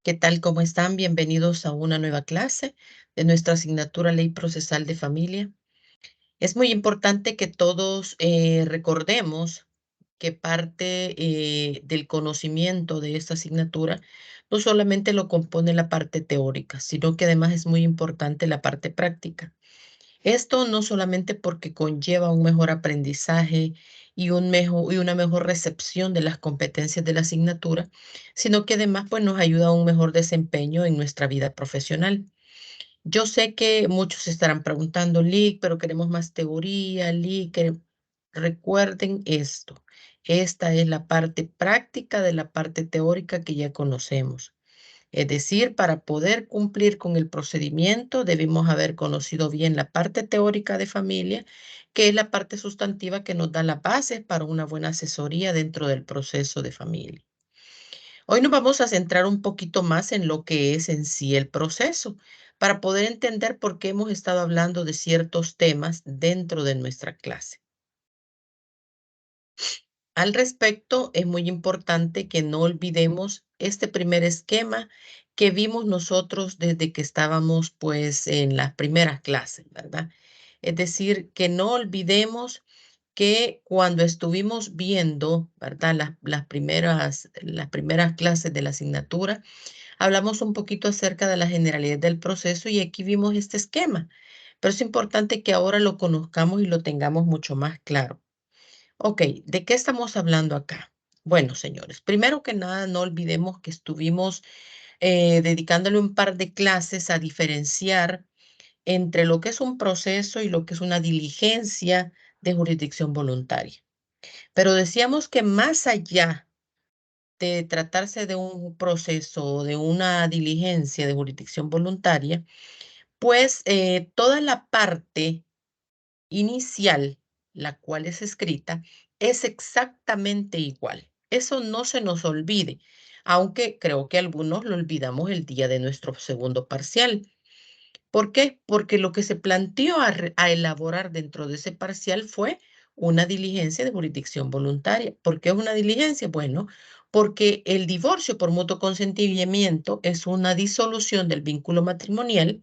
¿Qué tal? ¿Cómo están? Bienvenidos a una nueva clase de nuestra asignatura Ley Procesal de Familia. Es muy importante que todos recordemos que parte del conocimiento de esta asignatura no solamente lo compone la parte teórica, sino que además es muy importante la parte práctica. Esto no solamente porque conlleva un mejor aprendizaje y una mejor recepción de las competencias de la asignatura, sino que además pues, nos ayuda a un mejor desempeño en nuestra vida profesional. Yo sé que muchos se estarán preguntando, Lick, pero queremos más teoría, Lick. Recuerden esto. Esta es la parte práctica de la parte teórica que ya conocemos. Es decir, para poder cumplir con el procedimiento debemos haber conocido bien la parte teórica de familia, que es la parte sustantiva que nos da las bases para una buena asesoría dentro del proceso de familia. Hoy nos vamos a centrar un poquito más en lo que es en sí el proceso, para poder entender por qué hemos estado hablando de ciertos temas dentro de nuestra clase. Al respecto, es muy importante que no olvidemos este primer esquema que vimos nosotros desde que estábamos pues en las primeras clases, ¿verdad? Es decir, que no olvidemos que cuando estuvimos viendo, ¿verdad? Las primeras clases de la asignatura, hablamos un poquito acerca de la generalidad del proceso y aquí vimos este esquema, pero es importante que ahora lo conozcamos y lo tengamos mucho más claro. Ok, ¿de qué estamos hablando acá? Bueno, señores, primero que nada, no olvidemos que estuvimos dedicándole un par de clases a diferenciar entre lo que es un proceso y lo que es una diligencia de jurisdicción voluntaria. Pero decíamos que más allá de tratarse de un proceso o de una diligencia de jurisdicción voluntaria, pues toda la parte inicial, la cual es escrita, es exactamente igual. Eso no se nos olvide, aunque creo que algunos lo olvidamos el día de nuestro segundo parcial. ¿Por qué? Porque lo que se planteó a elaborar dentro de ese parcial fue una diligencia de jurisdicción voluntaria. ¿Por qué es una diligencia? Bueno, porque el divorcio por mutuo consentimiento es una disolución del vínculo matrimonial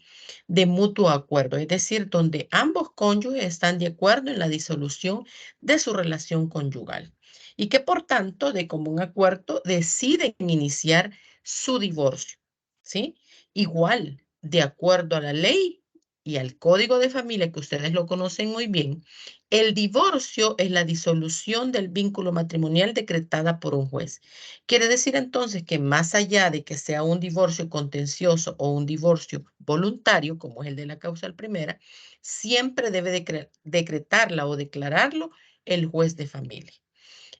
de mutuo acuerdo, es decir, donde ambos cónyuges están de acuerdo en la disolución de su relación conyugal y que por tanto de común acuerdo deciden iniciar su divorcio, ¿sí? Igual, de acuerdo a la ley y al código de familia, que ustedes lo conocen muy bien, el divorcio es la disolución del vínculo matrimonial decretada por un juez. Quiere decir entonces que más allá de que sea un divorcio contencioso o un divorcio voluntario, como es el de la causal primera, siempre debe decretarla o declararlo el juez de familia.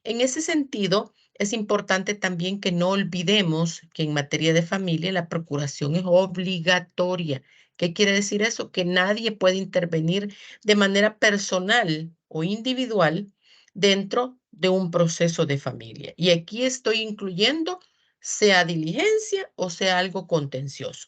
En ese sentido, es importante también que no olvidemos que en materia de familia la procuración es obligatoria. ¿Qué quiere decir eso? Que nadie puede intervenir de manera personal o individual dentro de un proceso de familia. Y aquí estoy incluyendo sea diligencia o sea algo contencioso.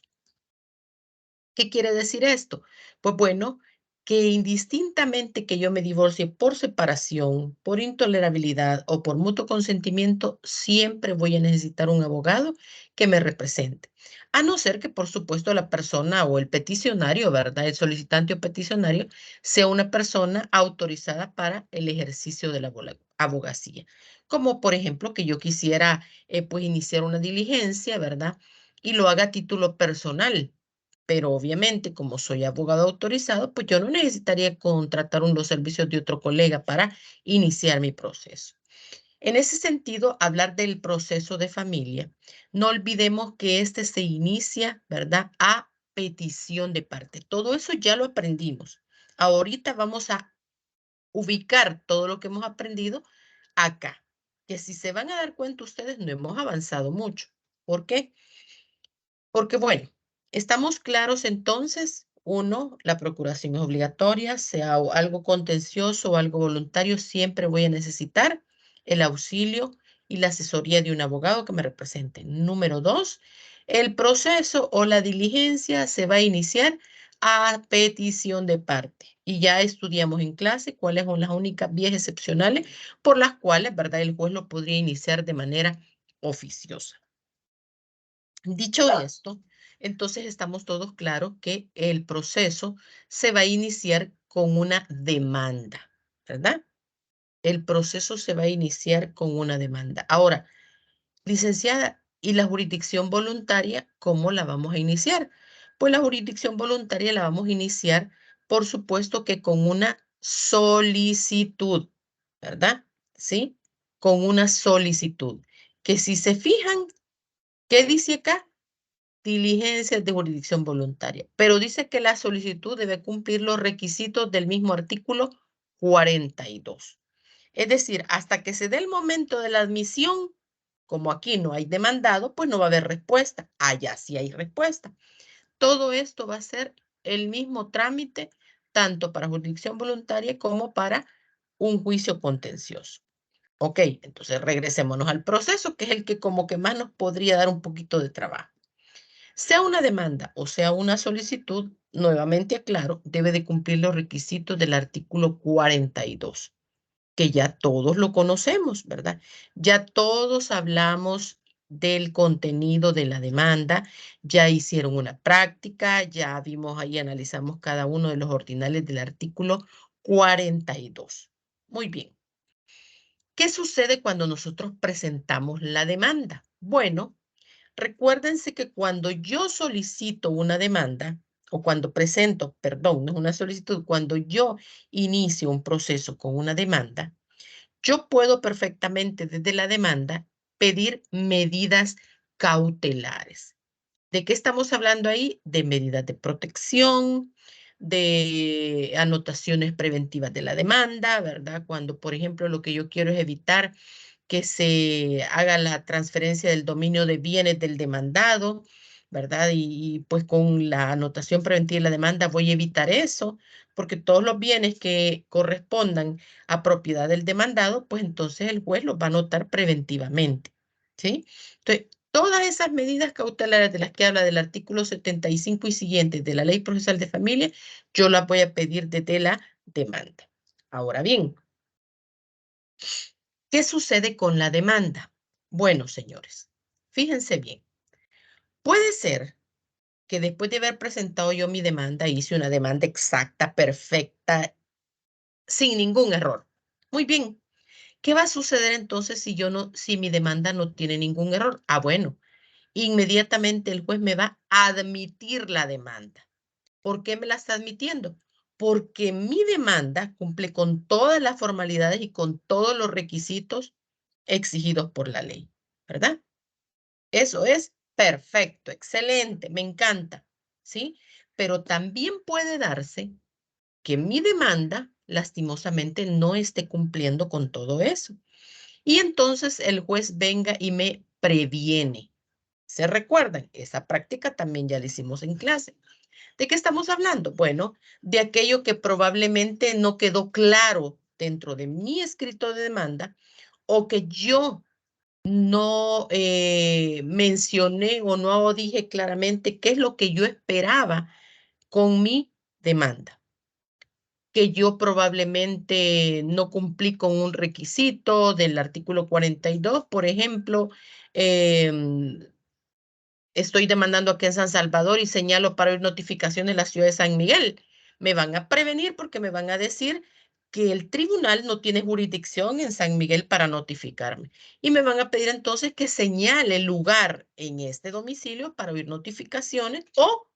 ¿Qué quiere decir esto? Pues bueno, que indistintamente que yo me divorcie por separación, por intolerabilidad o por mutuo consentimiento, siempre voy a necesitar un abogado que me represente. A no ser que, por supuesto, la persona o el peticionario, ¿verdad? El solicitante o peticionario sea una persona autorizada para el ejercicio de la abogacía. Como, por ejemplo, que yo quisiera, pues, iniciar una diligencia, ¿verdad? Y lo haga a título personal, pero obviamente, como soy abogado autorizado, pues yo no necesitaría contratar los servicios de otro colega para iniciar mi proceso. En ese sentido, hablar del proceso de familia, no olvidemos que este se inicia, ¿verdad? A petición de parte. Todo eso ya lo aprendimos. Ahorita vamos a ubicar todo lo que hemos aprendido acá, que si se van a dar cuenta ustedes, no hemos avanzado mucho. ¿Por qué? Porque, bueno, estamos claros entonces, uno, la procuración es obligatoria, sea algo contencioso o algo voluntario, siempre voy a necesitar el auxilio y la asesoría de un abogado que me represente. Número dos, el proceso o la diligencia se va a iniciar a petición de parte. Y ya estudiamos en clase cuáles son las únicas vías excepcionales por las cuales, ¿verdad?, el juez lo podría iniciar de manera oficiosa. Dicho esto, entonces estamos todos claros que el proceso se va a iniciar con una demanda, ¿verdad? El proceso se va a iniciar con una demanda. Ahora, licenciada, ¿y la jurisdicción voluntaria cómo la vamos a iniciar? Pues la jurisdicción voluntaria la vamos a iniciar, por supuesto que con una solicitud, ¿verdad? ¿Sí? Con una solicitud. Que si se fijan, ¿qué dice acá? Diligencias de jurisdicción voluntaria. Pero dice que la solicitud debe cumplir los requisitos del mismo artículo 42. Es decir, hasta que se dé el momento de la admisión, como aquí no hay demandado, pues no va a haber respuesta. Allá sí hay respuesta. Todo esto va a ser el mismo trámite, tanto para jurisdicción voluntaria como para un juicio contencioso. Ok, entonces regresémonos al proceso, que es el que como que más nos podría dar un poquito de trabajo. Sea una demanda o sea una solicitud, nuevamente aclaro, debe de cumplir los requisitos del artículo 42, que ya todos lo conocemos, ¿verdad? Ya todos hablamos del contenido de la demanda, ya hicieron una práctica, ya vimos ahí, analizamos cada uno de los ordinales del artículo 42. Muy bien. ¿Qué sucede cuando nosotros presentamos la demanda? Bueno, recuérdense que cuando yo solicito una demanda, o cuando presento, perdón, no es una solicitud, cuando yo inicio un proceso con una demanda, yo puedo perfectamente desde la demanda pedir medidas cautelares. ¿De qué estamos hablando ahí? De medidas de protección, de anotaciones preventivas de la demanda, ¿verdad? Cuando, por ejemplo, lo que yo quiero es evitar que se haga la transferencia del dominio de bienes del demandado, ¿verdad? Pues con la anotación preventiva de la demanda voy a evitar eso, porque todos los bienes que correspondan a propiedad del demandado, pues entonces el juez los va a anotar preventivamente, ¿sí? Entonces, todas esas medidas cautelares de las que habla del artículo 75 y siguientes de la Ley Procesal de Familia, yo las voy a pedir desde la demanda. Ahora bien, ¿qué sucede con la demanda? Bueno, señores, fíjense bien. Puede ser que después de haber presentado yo mi demanda, hice una demanda exacta, perfecta, sin ningún error. Muy bien. ¿Qué va a suceder entonces si mi demanda no tiene ningún error? Ah, bueno, inmediatamente el juez me va a admitir la demanda. ¿Por qué me la está admitiendo? Porque mi demanda cumple con todas las formalidades y con todos los requisitos exigidos por la ley, ¿verdad? Eso es perfecto, excelente, me encanta, ¿sí? Pero también puede darse que mi demanda, lastimosamente, no esté cumpliendo con todo eso. Y entonces el juez venga y me previene. ¿Se recuerdan? Esa práctica también ya la hicimos en clase. ¿De qué estamos hablando? Bueno, de aquello que probablemente no quedó claro dentro de mi escrito de demanda o que yo no mencioné o no dije claramente qué es lo que yo esperaba con mi demanda, que yo probablemente no cumplí con un requisito del artículo 42, por ejemplo, em, estoy demandando aquí en San Salvador y señalo para oír notificaciones en la ciudad de San Miguel. Me van a prevenir porque me van a decir que el tribunal no tiene jurisdicción en San Miguel para notificarme. Y me van a pedir entonces que señale el lugar en este domicilio para oír notificaciones o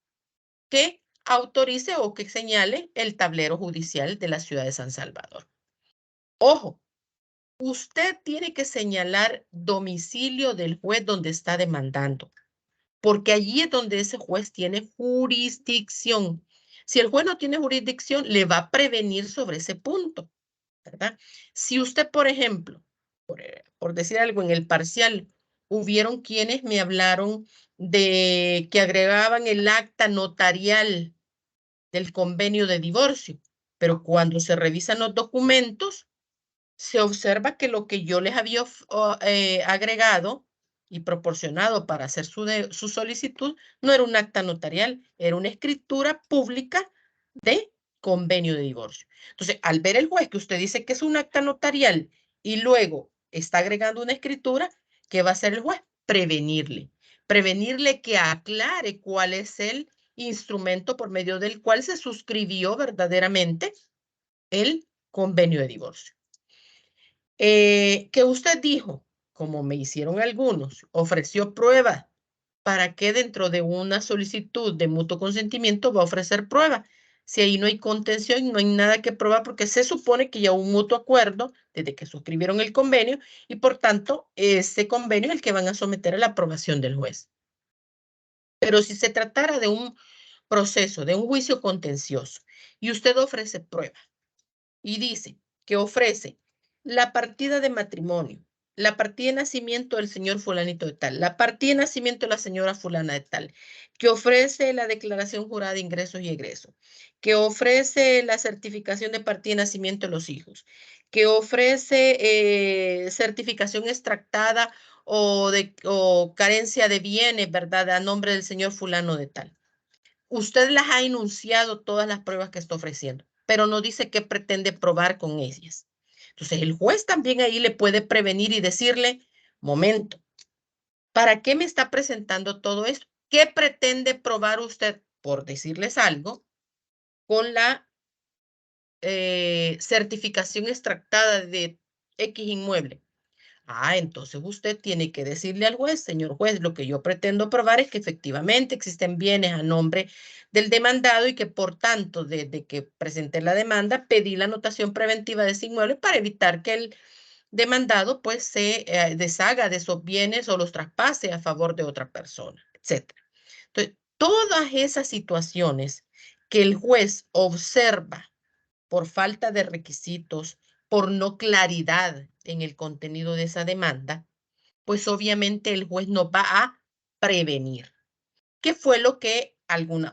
que autorice o que señale el tablero judicial de la ciudad de San Salvador. Ojo, usted tiene que señalar domicilio del juez donde está demandando, porque allí es donde ese juez tiene jurisdicción. Si el juez no tiene jurisdicción, le va a prevenir sobre ese punto, ¿verdad? Si usted, por ejemplo, por decir algo, en el parcial, hubieron quienes me hablaron de que agregaban el acta notarial del convenio de divorcio, pero cuando se revisan los documentos, se observa que lo que yo les había agregado y proporcionado para hacer su solicitud no era un acta notarial, era una escritura pública de convenio de divorcio. Entonces, al ver el juez que usted dice que es un acta notarial y luego está agregando una escritura, ¿qué va a hacer el juez? Prevenirle. prevenirle que aclare cuál es el instrumento por medio del cual se suscribió verdaderamente el convenio de divorcio. Que usted dijo, como me hicieron algunos, ofreció prueba. ¿Para qué dentro de una solicitud de mutuo consentimiento va a ofrecer prueba? Si ahí no hay contención, no hay nada que probar porque se supone que ya hubo un mutuo acuerdo desde que suscribieron el convenio y por tanto ese convenio es el que van a someter a la aprobación del juez. Pero si se tratara de un proceso, de un juicio contencioso y usted ofrece prueba y dice que ofrece la partida de matrimonio, la partida de nacimiento del señor fulanito de tal, la partida de nacimiento de la señora fulana de tal, que ofrece la declaración jurada de ingresos y egresos, que ofrece la certificación de partida de nacimiento de los hijos, que ofrece certificación extractada o carencia de bienes, ¿verdad? A nombre del señor fulano de tal. Usted las ha enunciado todas las pruebas que está ofreciendo, pero no dice qué pretende probar con ellas. Entonces, el juez también ahí le puede prevenir y decirle, momento, ¿para qué me está presentando todo esto? ¿Qué pretende probar usted, por decirles algo, con la certificación extractada de X inmueble? Ah, entonces usted tiene que decirle al juez, señor juez, lo que yo pretendo probar es que efectivamente existen bienes a nombre del demandado y que por tanto, desde que presenté la demanda, pedí la anotación preventiva de ese inmueble para evitar que el demandado pues se deshaga de esos bienes o los traspase a favor de otra persona, etcétera. Entonces, todas esas situaciones que el juez observa por falta de requisitos, por no claridad en el contenido de esa demanda, pues obviamente el juez nos va a prevenir. ¿Qué fue lo que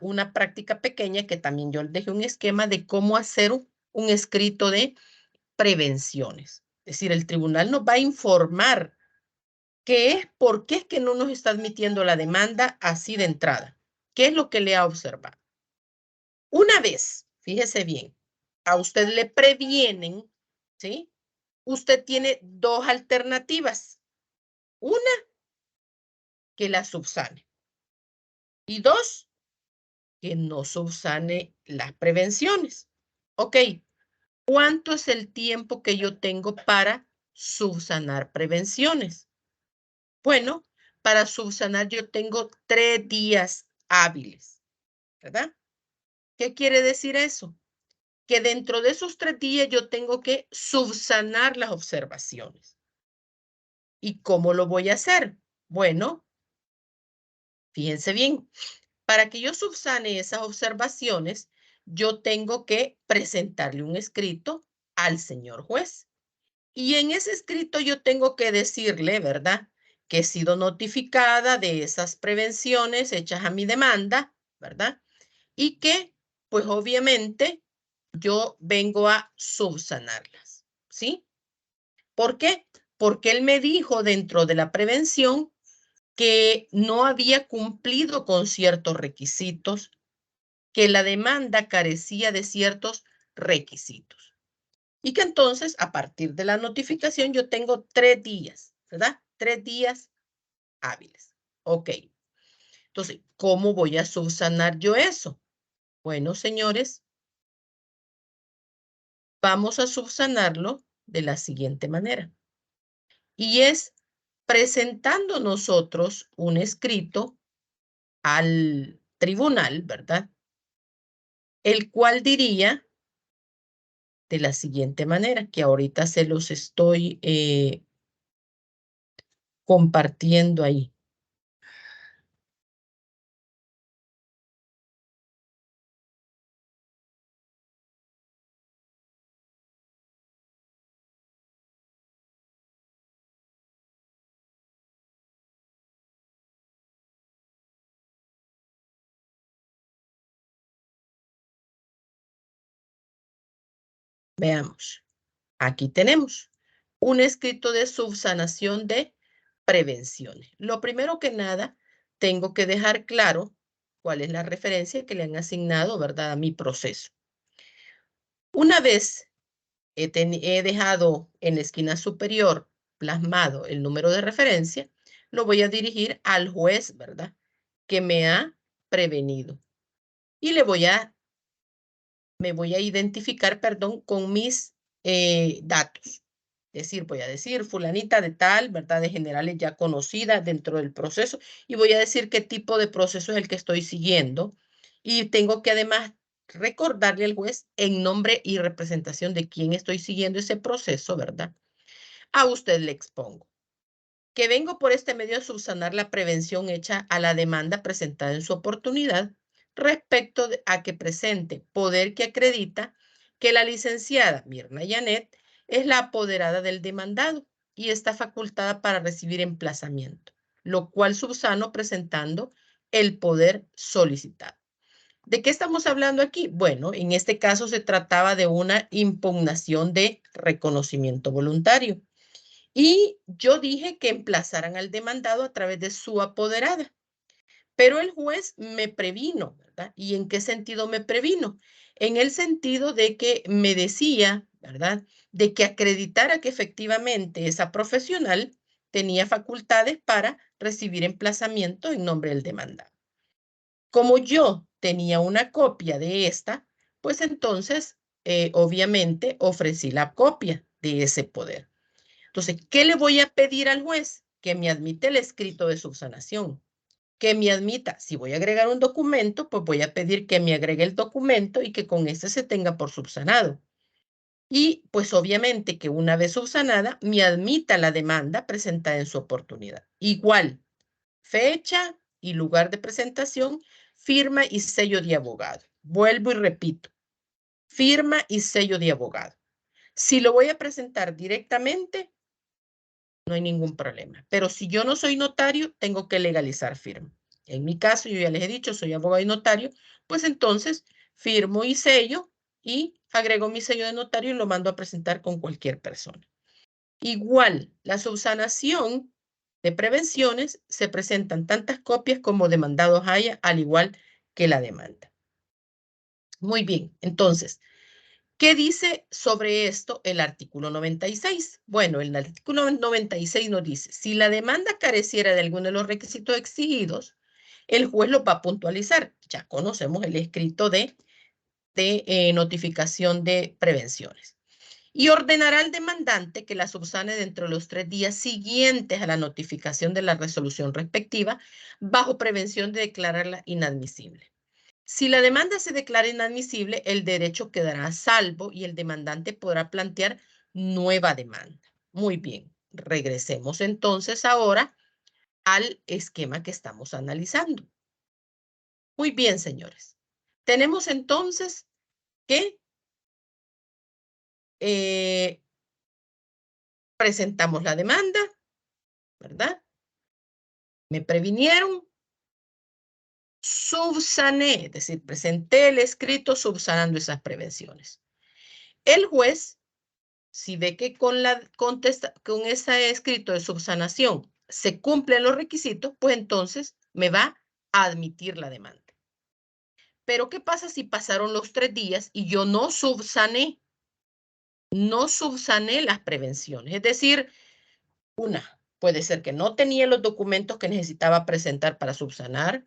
una práctica pequeña que también yo dejé un esquema de cómo hacer un escrito de prevenciones? Es decir, el tribunal nos va a informar por qué es que no nos está admitiendo la demanda así de entrada. ¿Qué es lo que le ha observado? Una vez, fíjese bien, a usted le previenen, ¿sí? Usted tiene dos alternativas. Una, que la subsane. Y dos, que no subsane las prevenciones. Ok, ¿cuánto es el tiempo que yo tengo para subsanar prevenciones? Bueno, para subsanar yo tengo 3 días hábiles, ¿verdad? ¿Qué quiere decir eso? Que dentro de esos 3 días yo tengo que subsanar las observaciones. ¿Y cómo lo voy a hacer? Bueno, fíjense bien, para que yo subsane esas observaciones, yo tengo que presentarle un escrito al señor juez. Y en ese escrito yo tengo que decirle, ¿verdad? Que he sido notificada de esas prevenciones hechas a mi demanda, ¿verdad? Y que, pues obviamente, yo vengo a subsanarlas, ¿sí? ¿Por qué? Porque él me dijo dentro de la prevención que no había cumplido con ciertos requisitos, que la demanda carecía de ciertos requisitos. Y que entonces, a partir de la notificación, yo tengo 3 días, ¿verdad? 3 días hábiles. Ok. Entonces, ¿cómo voy a subsanar yo eso? Bueno, señores, vamos a subsanarlo de la siguiente manera. Y es presentando nosotros un escrito al tribunal, ¿verdad? El cual diría de la siguiente manera, que ahorita se los estoy compartiendo ahí. Veamos. Aquí tenemos un escrito de subsanación de prevenciones. Lo primero que nada, tengo que dejar claro cuál es la referencia que le han asignado, ¿verdad?, a mi proceso. Una vez he dejado en la esquina superior plasmado el número de referencia, lo voy a dirigir al juez, ¿verdad? Que me ha prevenido. Y me voy a identificar, perdón, con mis datos. Es decir, voy a decir fulanita de tal, ¿verdad? De generales ya conocidas dentro del proceso y voy a decir qué tipo de proceso es el que estoy siguiendo. Y tengo que además recordarle al juez en nombre y representación de quién estoy siguiendo ese proceso, ¿verdad? A usted le expongo que vengo por este medio a subsanar la prevención hecha a la demanda presentada en su oportunidad respecto a que presente poder que acredita que la licenciada Mirna Janet es la apoderada del demandado y está facultada para recibir emplazamiento, lo cual subsano presentando el poder solicitado. ¿De qué estamos hablando aquí? Bueno, en este caso se trataba de una impugnación de reconocimiento voluntario. Y yo dije que emplazaran al demandado a través de su apoderada, pero el juez me previno, ¿verdad? ¿Y en qué sentido me previno? En el sentido de que me decía, ¿verdad? De que acreditara que efectivamente esa profesional tenía facultades para recibir emplazamiento en nombre del demandado. Como yo tenía una copia de esta, pues entonces, obviamente, ofrecí la copia de ese poder. Entonces, ¿qué le voy a pedir al juez? Que me admita el escrito de subsanación. Que me admita, si voy a agregar un documento, pues voy a pedir que me agregue el documento y que con ese se tenga por subsanado. Y pues obviamente que una vez subsanada, me admita la demanda presentada en su oportunidad. Igual, fecha y lugar de presentación, firma y sello de abogado. Vuelvo y repito, firma y sello de abogado. Si lo voy a presentar directamente, no hay ningún problema. Pero si yo no soy notario, tengo que legalizar firma. En mi caso, yo ya les he dicho, soy abogado y notario, pues entonces firmo y sello y agrego mi sello de notario y lo mando a presentar con cualquier persona. Igual, la subsanación de prevenciones se presentan tantas copias como demandados haya, al igual que la demanda. Muy bien, entonces, ¿qué dice sobre esto el artículo 96? Bueno, el artículo 96 nos dice, si la demanda careciera de alguno de los requisitos exigidos, el juez lo va a puntualizar. Ya conocemos el escrito de notificación de prevenciones. Y ordenará al demandante que la subsane dentro de los 3 días siguientes a la notificación de la resolución respectiva, bajo prevención de declararla inadmisible. Si la demanda se declara inadmisible, el derecho quedará a salvo y el demandante podrá plantear nueva demanda. Muy bien, regresemos entonces ahora al esquema que estamos analizando. Muy bien, señores. Tenemos entonces que presentamos la demanda, ¿verdad? Me previnieron, subsané, es decir, presenté el escrito subsanando esas prevenciones. El juez, si ve que con ese escrito de subsanación se cumplen los requisitos, pues entonces me va a admitir la demanda. Pero ¿qué pasa si pasaron los 3 días y yo no subsané las prevenciones? Es decir, puede ser que no tenía los documentos que necesitaba presentar para subsanar.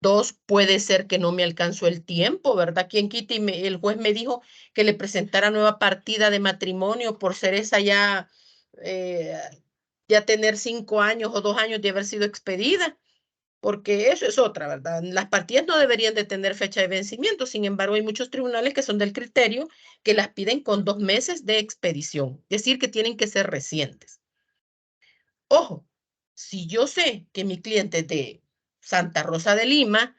2, puede ser que no me alcanzó el tiempo, ¿verdad? ¿Quién quita? Y el juez me dijo que le presentara nueva partida de matrimonio por ser esa eh, ya tener 5 años o 2 años de haber sido expedida, porque eso es otra, ¿verdad? Las partidas no deberían de tener fecha de vencimiento, sin embargo, hay muchos tribunales que son del criterio que las piden con 2 meses de expedición, es decir, que tienen que ser recientes. Ojo, si yo sé que mi cliente es de Santa Rosa de Lima,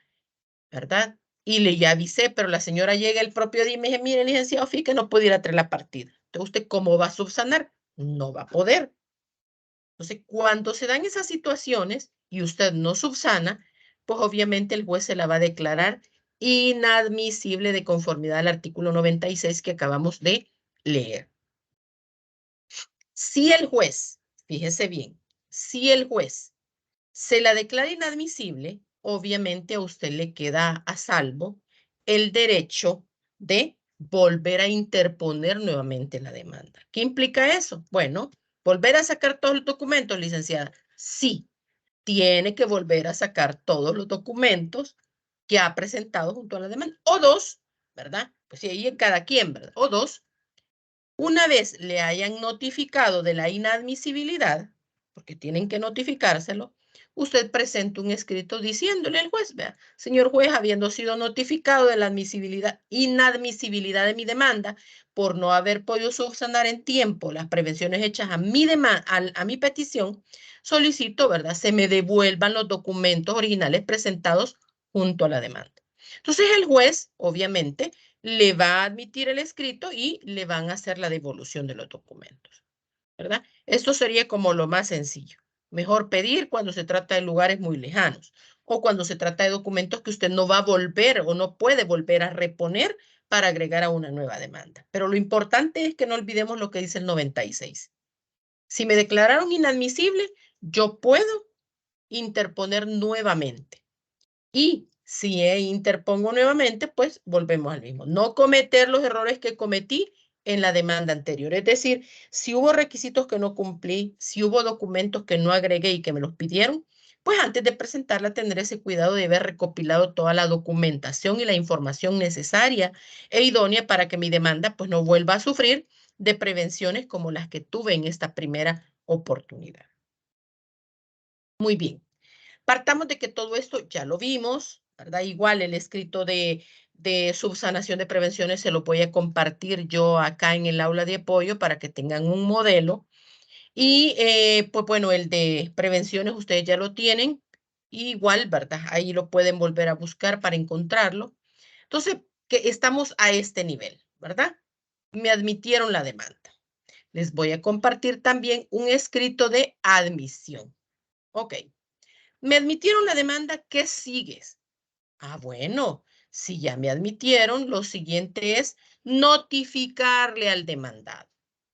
¿verdad? Y le ya avisé, pero la señora llega el propio día y me dice, mire, licenciado, fíjate que no puede ir a traer la partida. Entonces, ¿usted cómo va a subsanar? No va a poder. Entonces, cuando se dan esas situaciones y usted no subsana, pues obviamente el juez se la va a declarar inadmisible de conformidad al artículo 96 que acabamos de leer. Si el juez, fíjese bien, si el juez se la declara inadmisible, obviamente a usted le queda a salvo el derecho de volver a interponer nuevamente la demanda. ¿Qué implica eso? Bueno, volver a sacar todos los documentos, licenciada. Sí, tiene que volver a sacar todos los documentos que ha presentado junto a la demanda. O dos, ¿verdad? Pues sí, ahí en cada quien, ¿verdad? O dos, una vez le hayan notificado de la inadmisibilidad, porque tienen que notificárselo, usted presenta un escrito diciéndole al juez, vea, señor juez, habiendo sido notificado de la inadmisibilidad de mi demanda por no haber podido subsanar en tiempo las prevenciones hechas a mi petición, solicito, ¿verdad?, se me devuelvan los documentos originales presentados junto a la demanda. Entonces el juez, obviamente, le va a admitir el escrito y le van a hacer la devolución de los documentos, ¿verdad? Esto sería como lo más sencillo. Mejor pedir cuando se trata de lugares muy lejanos o cuando se trata de documentos que usted no va a volver o no puede volver a reponer para agregar a una nueva demanda. Pero lo importante es que no olvidemos lo que dice el 96. Si me declararon inadmisible, yo puedo interponer nuevamente. Y si interpongo nuevamente, pues volvemos al mismo. No cometer los errores que cometí en la demanda anterior. Es decir, si hubo requisitos que no cumplí, si hubo documentos que no agregué y que me los pidieron, pues antes de presentarla tendré ese cuidado de haber recopilado toda la documentación y la información necesaria e idónea para que mi demanda pues no vuelva a sufrir de prevenciones como las que tuve en esta primera oportunidad. Muy bien. Partamos de que todo esto ya lo vimos, ¿verdad? Igual el escrito de subsanación de prevenciones se lo voy a compartir yo acá en el aula de apoyo para que tengan un modelo. Y pues bueno, el de prevenciones ustedes ya lo tienen. Igual, ¿verdad? Ahí lo pueden volver a buscar para encontrarlo. Entonces, que estamos a este nivel, ¿verdad? Me admitieron la demanda. Les voy a compartir también un escrito de admisión. Ok. Me admitieron la demanda, ¿qué sigues? Ah, bueno, si ya me admitieron, lo siguiente es notificarle al demandado,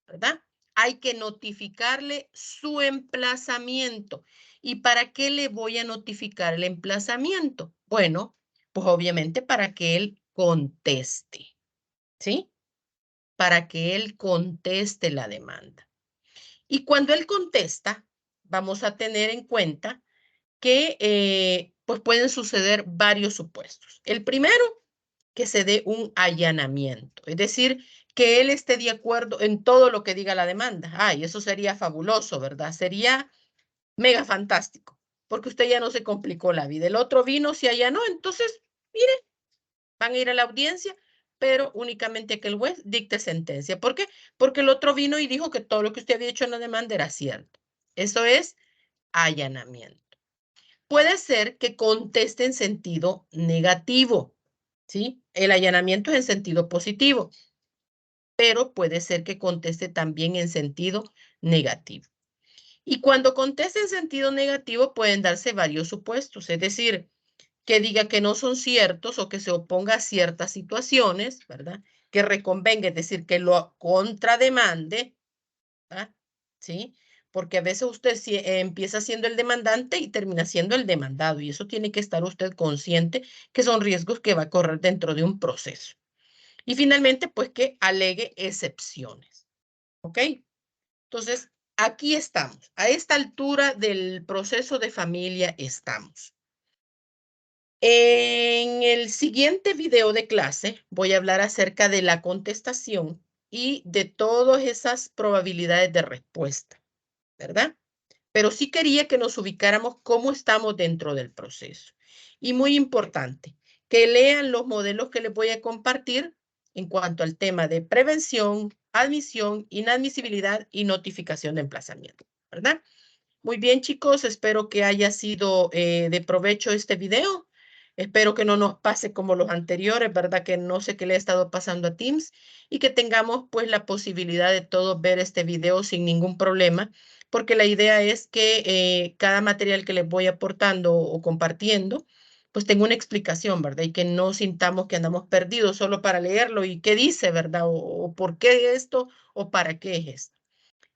¿verdad? Hay que notificarle su emplazamiento. ¿Y para qué le voy a notificar el emplazamiento? Bueno, pues obviamente para que él conteste, ¿sí? Para que él conteste la demanda. Y cuando él contesta, vamos a tener en cuenta que pues pueden suceder varios supuestos. El primero, que se dé un allanamiento, es decir, que él esté de acuerdo en todo lo que diga la demanda. Ay, eso sería fabuloso, ¿verdad? Sería mega fantástico, porque usted ya no se complicó la vida. El otro vino, se allanó, entonces, mire, van a ir a la audiencia, pero únicamente que el juez dicte sentencia. ¿Por qué? Porque el otro vino y dijo que todo lo que usted había hecho en la demanda era cierto. Eso es allanamiento. Puede ser que conteste en sentido negativo, ¿sí? El allanamiento es en sentido positivo, pero puede ser que conteste también en sentido negativo. Y cuando conteste en sentido negativo pueden darse varios supuestos, es decir, que diga que no son ciertos o que se oponga a ciertas situaciones, ¿verdad? Que reconvenga, es decir, que lo contrademande, ¿verdad? ¿Sí? Porque a veces usted empieza siendo el demandante y termina siendo el demandado, y eso tiene que estar usted consciente que son riesgos que va a correr dentro de un proceso. Y finalmente, pues que alegue excepciones, ¿ok? Entonces, aquí estamos. A esta altura del proceso de familia estamos. En el siguiente video de clase voy a hablar acerca de la contestación y de todas esas probabilidades de respuesta, ¿verdad? Pero sí quería que nos ubicáramos cómo estamos dentro del proceso. Y muy importante, que lean los modelos que les voy a compartir en cuanto al tema de prevención, admisión, inadmisibilidad y notificación de emplazamiento, ¿verdad? Muy bien, chicos, espero que haya sido de provecho este video. Espero que no nos pase como los anteriores, ¿verdad? Que no sé qué le ha estado pasando a Teams y que tengamos pues la posibilidad de todos ver este video sin ningún problema, porque la idea es que cada material que les voy aportando o compartiendo, pues tenga una explicación, ¿verdad? Y que no sintamos que andamos perdidos solo para leerlo y qué dice, ¿verdad? O por qué esto o para qué es esto.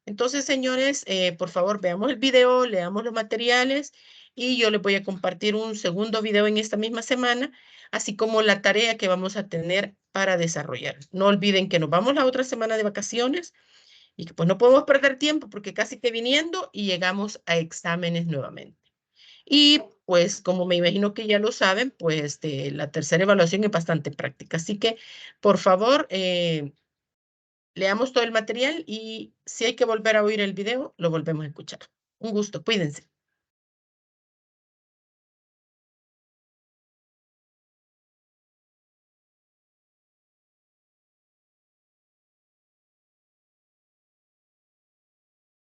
Entonces, señores, por favor, veamos el video, leamos los materiales y yo les voy a compartir un segundo video en esta misma semana, así como la tarea que vamos a tener para desarrollar. No olviden que nos vamos la otra semana de vacaciones y que pues no podemos perder tiempo porque casi que viniendo y llegamos a exámenes nuevamente. Y pues como me imagino que ya lo saben, pues la tercera evaluación es bastante práctica. Así que, por favor, leamos todo el material y si hay que volver a oír el video, lo volvemos a escuchar. Un gusto, cuídense.